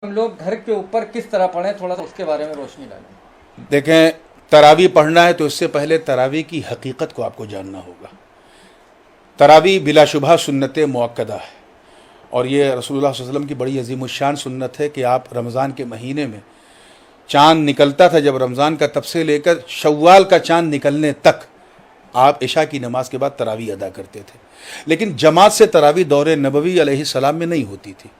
ہم لوگ گھر کے اوپر کس طرح پڑھیں، تھوڑا سا اس کے بارے میں روشنی ڈالیں۔ دیکھیں، تراویح پڑھنا ہے تو اس سے پہلے تراویح کی حقیقت کو آپ کو جاننا ہوگا۔ تراویح بلا شبہ سنت مؤکدہ ہے، اور یہ رسول اللہ صلی اللہ علیہ وسلم کی بڑی عظیم الشان سنت ہے کہ آپ رمضان کے مہینے میں چاند نکلتا تھا، جب رمضان کا تب سے لے کر شوال کا چاند نکلنے تک آپ عشاء کی نماز کے بعد تراویح ادا کرتے تھے۔ لیکن جماعت سے تراویح دور نبوی علیہ السلام میں نہیں ہوتی تھی۔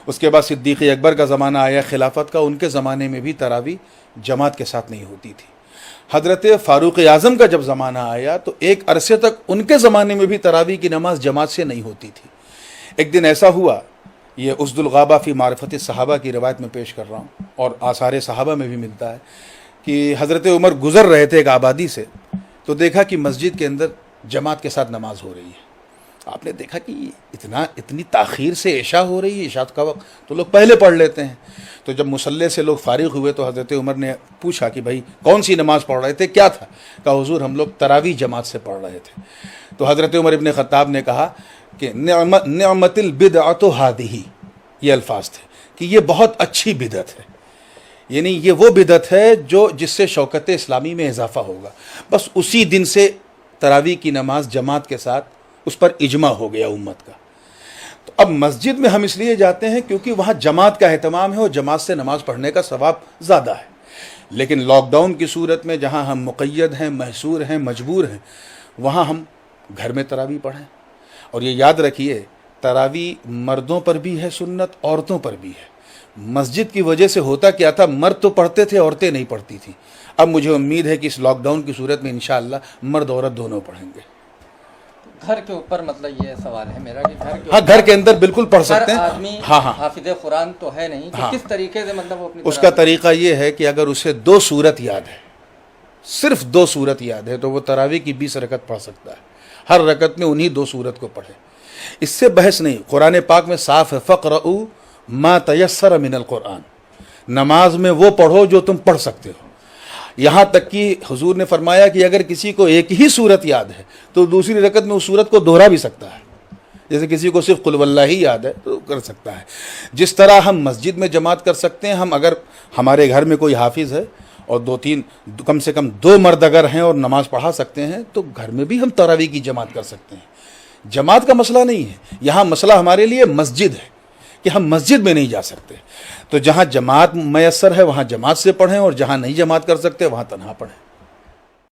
اس کے بعد صدیق اکبر کا زمانہ آیا خلافت کا، ان کے زمانے میں بھی تراویح جماعت کے ساتھ نہیں ہوتی تھی۔ حضرت فاروق اعظم کا جب زمانہ آیا تو ایک عرصے تک ان کے زمانے میں بھی تراویح کی نماز جماعت سے نہیں ہوتی تھی۔ ایک دن ایسا ہوا، یہ اسد الغابہ فی معرفت الصحابہ کی روایت میں پیش کر رہا ہوں، اور آثار صحابہ میں بھی ملتا ہے کہ حضرت عمر گزر رہے تھے ایک آبادی سے، تو دیکھا کہ مسجد کے اندر جماعت کے ساتھ نماز ہو رہی ہے۔ آپ نے دیکھا کہ اتنی تاخیر سے عشاء ہو رہی ہے، عشاء کا وقت تو لوگ پہلے پڑھ لیتے ہیں۔ تو جب مصلی سے لوگ فارغ ہوئے تو حضرت عمر نے پوچھا کہ بھائی کون سی نماز پڑھ رہے تھے، کیا تھا؟ کہا حضور ہم لوگ تراویح جماعت سے پڑھ رہے تھے۔ تو حضرت عمر ابن خطاب نے کہا کہ نعمت البدعۃ ہذہ، یہ الفاظ تھے کہ یہ بہت اچھی بدعت ہے، یعنی یہ وہ بدعت ہے جس سے شوکت اسلامی میں اضافہ ہوگا۔ بس اسی دن سے تراویح کی نماز جماعت کے ساتھ اس پر اجماع ہو گیا امت کا۔ تو اب مسجد میں ہم اس لیے جاتے ہیں کیونکہ وہاں جماعت کا اہتمام ہے اور جماعت سے نماز پڑھنے کا ثواب زیادہ ہے۔ لیکن لاک ڈاؤن کی صورت میں جہاں ہم مقید ہیں، محصور ہیں، مجبور ہیں، وہاں ہم گھر میں تراویح پڑھیں۔ اور یہ یاد رکھیے، تراویح مردوں پر بھی ہے سنت، عورتوں پر بھی ہے۔ مسجد کی وجہ سے ہوتا کیا تھا، مرد تو پڑھتے تھے، عورتیں نہیں پڑھتی تھیں۔ اب مجھے امید ہے کہ اس لاک ڈاؤن کی صورت میں انشاءاللہ مرد عورت دونوں پڑھیں گے۔ گھر کے اوپر مطلب یہ سوال ہے میرا کہ گھر کے اندر بالکل پڑھ سکتے ہیں۔ ہر آدمی حافظ قرآن تو ہے نہیں، کہ کس طریقے سے مطلب وہ اپنی اس کا طریقہ یہ ہے کہ اگر اسے 2 سورت یاد ہے، صرف 2 سورت یاد ہے، تو وہ تراویح کی 20 رکعت پڑھ سکتا ہے۔ ہر رکعت میں انہی 2 سورت کو پڑھے، اس سے بحث نہیں۔ قرآن پاک میں صاف ہے، فَقْرَؤُوا مَا تَيَسَّرَ مِنَ الْقُرْآنِ، نماز میں وہ پڑھو جو تم پڑھ سکتے ہو۔ یہاں تک کہ حضور نے فرمایا کہ اگر کسی کو ایک ہی سورت یاد ہے تو دوسری رکعت میں اس سورت کو دہرا بھی سکتا ہے، جیسے کسی کو صرف قل واللہ ہی یاد ہے تو کر سکتا ہے۔ جس طرح ہم مسجد میں جماعت کر سکتے ہیں، ہم اگر ہمارے گھر میں کوئی حافظ ہے اور 2-3 کم سے کم 2 مرد اگر ہیں اور نماز پڑھا سکتے ہیں، تو گھر میں بھی ہم تراویح کی جماعت کر سکتے ہیں۔ جماعت کا مسئلہ نہیں ہے، یہاں مسئلہ ہمارے لیے مسجد ہے کہ ہم مسجد میں نہیں جا سکتے۔ تو جہاں جماعت میسر ہے وہاں جماعت سے پڑھیں، اور جہاں نہیں جماعت کر سکتے وہاں تنہا پڑھیں۔